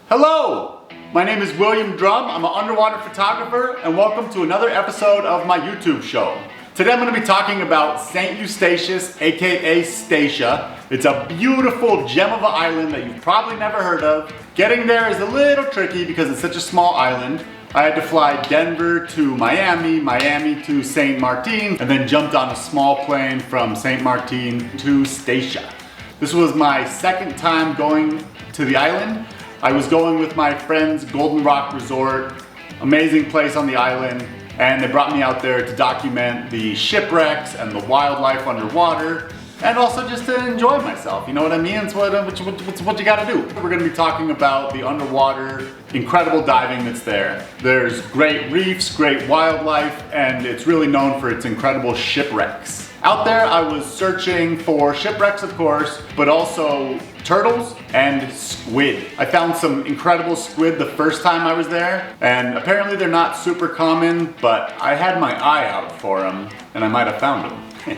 Hello! My name is William Drum. I'm an underwater photographer, and welcome to another episode of my YouTube show. Today I'm going to be talking about St Eustatius, aka Statia. It's a beautiful gem of an island that you've probably never heard of. Getting there is a little tricky because it's such a small island. I had to fly Denver to Miami, Miami to St. Martin, and then jumped on a small plane from St. Martin to Statia. This was my second time going to the island. I was going with my friend's Golden Rock Resort, amazing place on the island, and they brought me out there to document the shipwrecks and the wildlife underwater, and also just to enjoy myself, you know what I mean? It's what you gotta do. We're gonna be talking about the underwater, incredible diving that's there. There's great reefs, great wildlife, and it's really known for its incredible shipwrecks. Out there, I was searching for shipwrecks, of course, but also turtles and squid. I found some incredible squid the first time I was there, and apparently they're not super common, but I had my eye out for them, and I might have found them.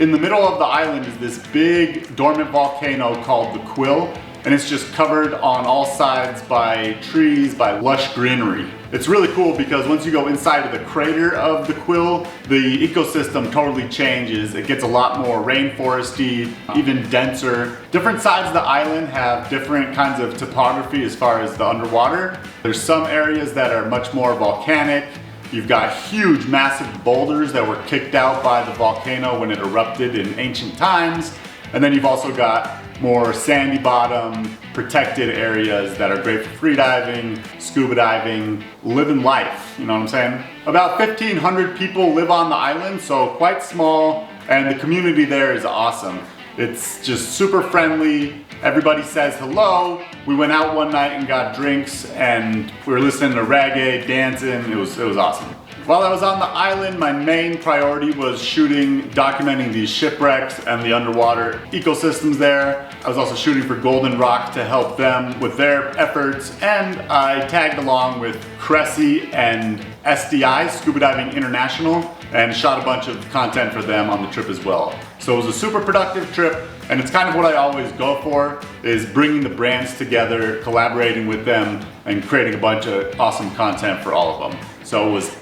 In the middle of the island is this big dormant volcano called the Quill, and it's just covered on all sides by trees, by lush greenery. It's really cool because once you go inside of the crater of the Quill, the ecosystem totally changes. It gets a lot more rainforesty, even denser. Different sides of the island have different kinds of topography as far as the underwater. There's some areas that are much more volcanic. You've got huge, massive boulders that were kicked out by the volcano when it erupted in ancient times. And then you've also got more sandy bottom, protected areas that are great for freediving, scuba diving, living life, you know what I'm saying? About 1,500 people live on the island, so quite small, and the community there is awesome. It's just super friendly. Everybody says hello. We went out one night and got drinks, and we were listening to reggae, dancing. It was awesome. While I was on the island, my main priority was documenting these shipwrecks and the underwater ecosystems there. I was also shooting for Golden Rock to help them with their efforts, and I tagged along with Cressy and SDI, Scuba Diving International, and shot a bunch of content for them on the trip as well. So it was a super productive trip, and it's kind of what I always go for, is bringing the brands together, collaborating with them, and creating a bunch of awesome content for all of them. So it was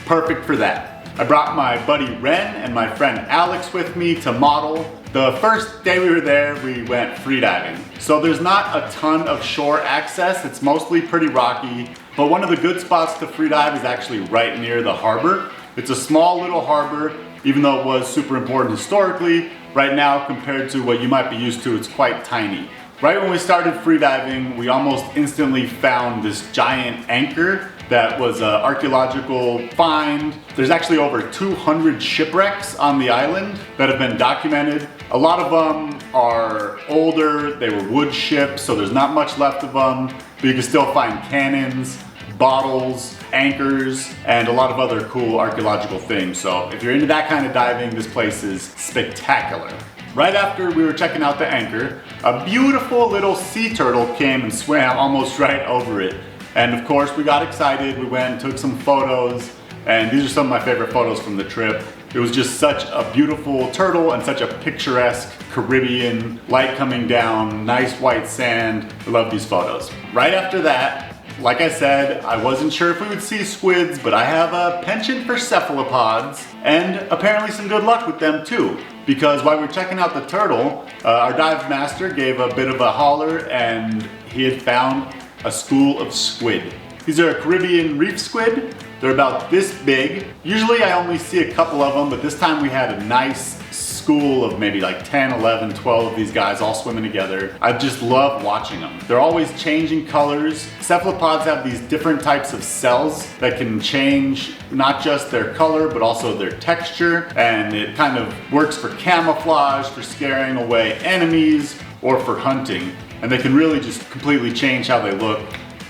perfect for that. I brought my buddy Ren and my friend Alex with me to model. The first day we were there, we went freediving. So there's not a ton of shore access, it's mostly pretty rocky, but one of the good spots to freedive is actually right near the harbor. It's a small little harbor, even though it was super important historically. Right now, compared to what you might be used to, it's quite tiny. Right when we started freediving, we almost instantly found this giant anchor that was an archaeological find. There's actually over 200 shipwrecks on the island that have been documented. A lot of them are older, they were wood ships, so there's not much left of them, but you can still find cannons, bottles, anchors, and a lot of other cool archaeological things. So if you're into that kind of diving, this place is spectacular. Right after we were checking out the anchor, a beautiful little sea turtle came and swam almost right over it. And of course, we got excited, we went and took some photos, and these are some of my favorite photos from the trip. It was just such a beautiful turtle and such a picturesque Caribbean, light coming down, nice white sand. I love these photos. Right after that, like I said, I wasn't sure if we would see squids, but I have a penchant for cephalopods, and apparently some good luck with them too. Because while we were checking out the turtle, our dive master gave a bit of a holler, and he had found a school of squid. These are a Caribbean reef squid. They're about this big. Usually I only see a couple of them, but this time we had a nice school of maybe like 10, 11, 12 of these guys all swimming together. I just love watching them. They're always changing colors. Cephalopods have these different types of cells that can change not just their color, but also their texture. And it kind of works for camouflage, for scaring away enemies, or for hunting. And they can really just completely change how they look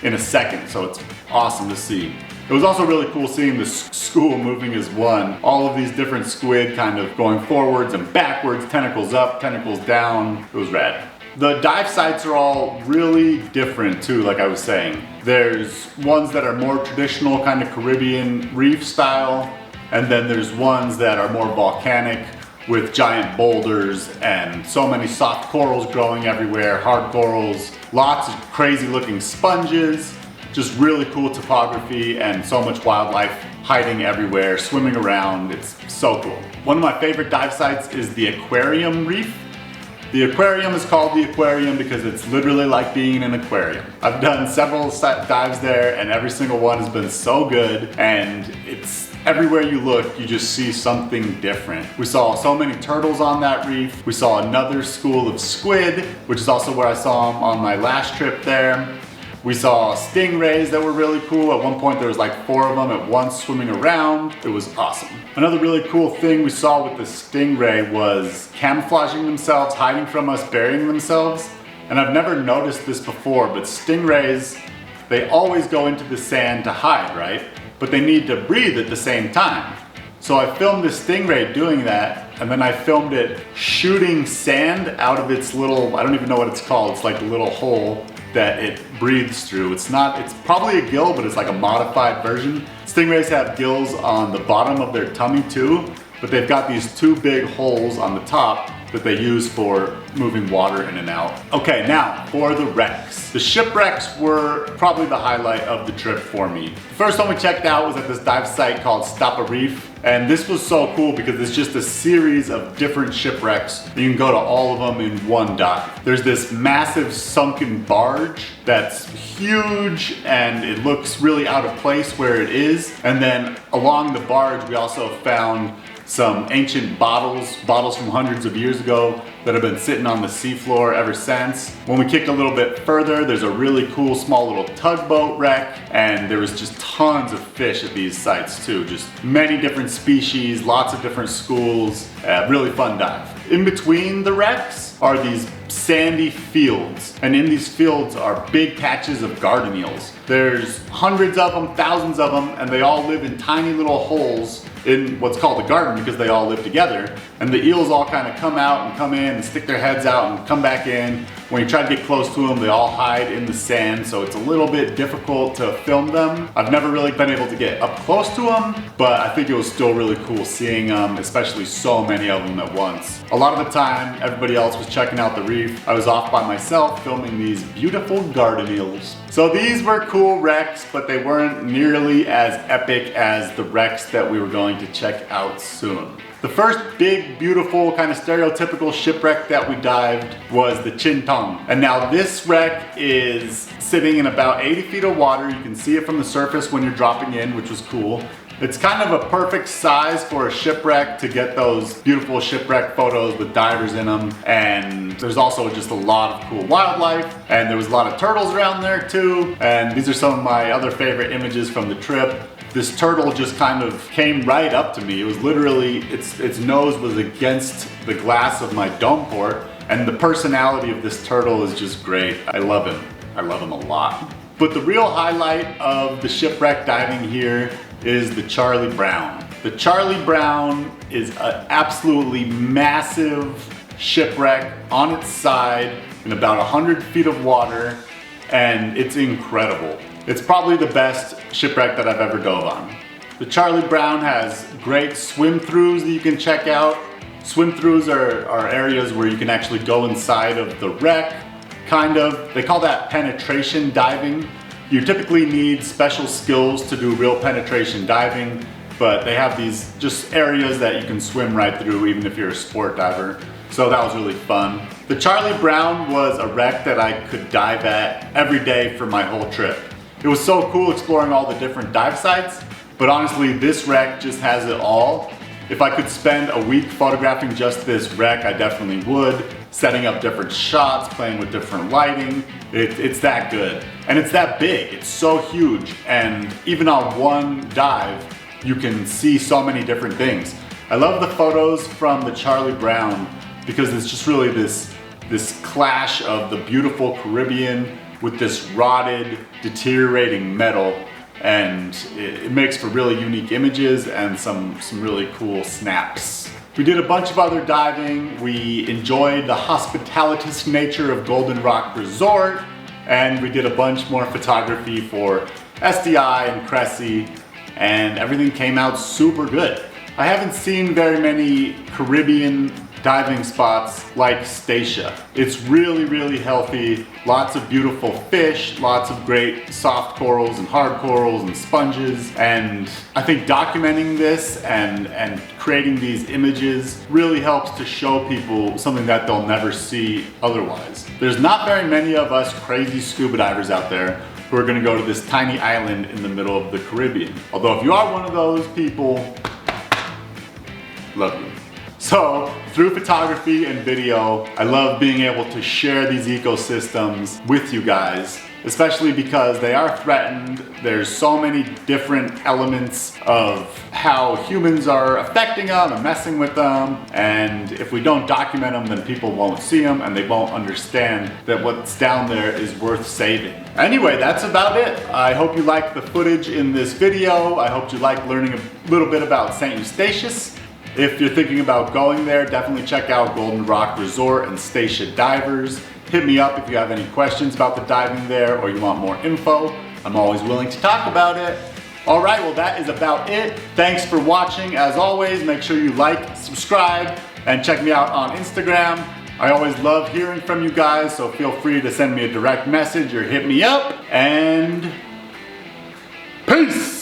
in a second. So it's awesome to see. It was also really cool seeing the school moving as one. All of these different squid kind of going forwards and backwards, tentacles up, tentacles down. It was rad. The dive sites are all really different too, like I was saying. There's ones that are more traditional, kind of Caribbean reef style, and then there's ones that are more volcanic, with giant boulders and so many soft corals growing everywhere, hard corals, lots of crazy looking sponges, just really cool topography and so much wildlife hiding everywhere, swimming around. It's so cool. One of my favorite dive sites is the Aquarium Reef. The aquarium is called the Aquarium because it's literally like being in an aquarium. I've done several dives there and every single one has been so good, and it's everywhere you look, you just see something different. We saw so many turtles on that reef. We saw another school of squid, which is also where I saw them on my last trip there. We saw stingrays that were really cool. At one point there was like 4 of them at once swimming around. It was awesome. Another really cool thing we saw with the stingray was camouflaging themselves, hiding from us, burying themselves. And I've never noticed this before, but stingrays, they always go into the sand to hide, right? But they need to breathe at the same time. So I filmed this stingray doing that, and then I filmed it shooting sand out of its little, I don't even know what it's called, it's like a little hole that it breathes through. It's probably a gill, but it's like a modified version. Stingrays have gills on the bottom of their tummy too, but they've got these 2 big holes on the top that they use for moving water in and out. Okay, now for the wrecks. The shipwrecks were probably the highlight of the trip for me. The first one we checked out was at this dive site called Statia Reef. And this was so cool because it's just a series of different shipwrecks. You can go to all of them in one dive. There's this massive sunken barge that's huge and it looks really out of place where it is. And then along the barge, we also found some ancient bottles from hundreds of years ago that have been sitting on the seafloor ever since. When we kicked a little bit further, there's a really cool small little tugboat wreck, and there was just tons of fish at these sites too. Just many different species, lots of different schools, really fun dive. In between the wrecks are these sandy fields, and in these fields are big patches of garden eels. There's hundreds of them, thousands of them, and they all live in tiny little holes in what's called the garden because they all live together. And the eels all kind of come out and come in and stick their heads out and come back in. When you try to get close to them, they all hide in the sand, so it's a little bit difficult to film them. I've never really been able to get up close to them, but I think it was still really cool seeing them, especially so many of them at once. A lot of the time, everybody else was checking out the reef. I was off by myself filming these beautiful garden eels. So these were cool wrecks, but they weren't nearly as epic as the wrecks that we were going to check out soon. The first big, beautiful, kind of stereotypical shipwreck that we dived was the Chin Tong. And now this wreck is sitting in about 80 feet of water. You can see it from the surface when you're dropping in, which was cool. It's kind of a perfect size for a shipwreck to get those beautiful shipwreck photos with divers in them. And there's also just a lot of cool wildlife, and there was a lot of turtles around there too. And these are some of my other favorite images from the trip. This turtle just kind of came right up to me. It was literally, its nose was against the glass of my dome port, and the personality of this turtle is just great. I love him. I love him a lot. But the real highlight of the shipwreck diving here is the Charlie Brown. The Charlie Brown is an absolutely massive shipwreck on its side in about 100 feet of water, and it's incredible. It's probably the best shipwreck that I've ever dove on. The Charlie Brown has great swim-throughs that you can check out. Swim-throughs are areas where you can actually go inside of the wreck, kind of. They call that penetration diving. You typically need special skills to do real penetration diving, but they have these just areas that you can swim right through even if you're a sport diver. So that was really fun. The Charlie Brown was a wreck that I could dive at every day for my whole trip. It was so cool exploring all the different dive sites, but honestly, this wreck just has it all. If I could spend a week photographing just this wreck, I definitely would. Setting up different shots, playing with different lighting. It's that good. And it's that big, it's so huge. And even on one dive, you can see so many different things. I love the photos from the Charlie Brown because it's just really this clash of the beautiful Caribbean with this rotted, deteriorating metal, and it makes for really unique images and some really cool snaps. We did a bunch of other diving. We enjoyed the hospitalitous nature of Golden Rock Resort, and we did a bunch more photography for SDI and Cressy, and everything came out super good. I haven't seen very many Caribbean diving spots like Statia. It's really, really healthy. Lots of beautiful fish, lots of great soft corals and hard corals and sponges. And I think documenting this and creating these images really helps to show people something that they'll never see otherwise. There's not very many of us crazy scuba divers out there who are gonna go to this tiny island in the middle of the Caribbean. Although if you are one of those people, love you. So, through photography and video, I love being able to share these ecosystems with you guys, especially because they are threatened. There's so many different elements of how humans are affecting them and messing with them, and if we don't document them, then people won't see them and they won't understand that what's down there is worth saving. Anyway, that's about it. I hope you liked the footage in this video. I hope you liked learning a little bit about St Eustatius. If you're thinking about going there, definitely check out Golden Rock Resort and Statia Divers. Hit me up if you have any questions about the diving there or you want more info. I'm always willing to talk about it. All right, well that is about it. Thanks for watching. As always, make sure you like, subscribe, and check me out on Instagram. I always love hearing from you guys, so feel free to send me a direct message or hit me up, and peace!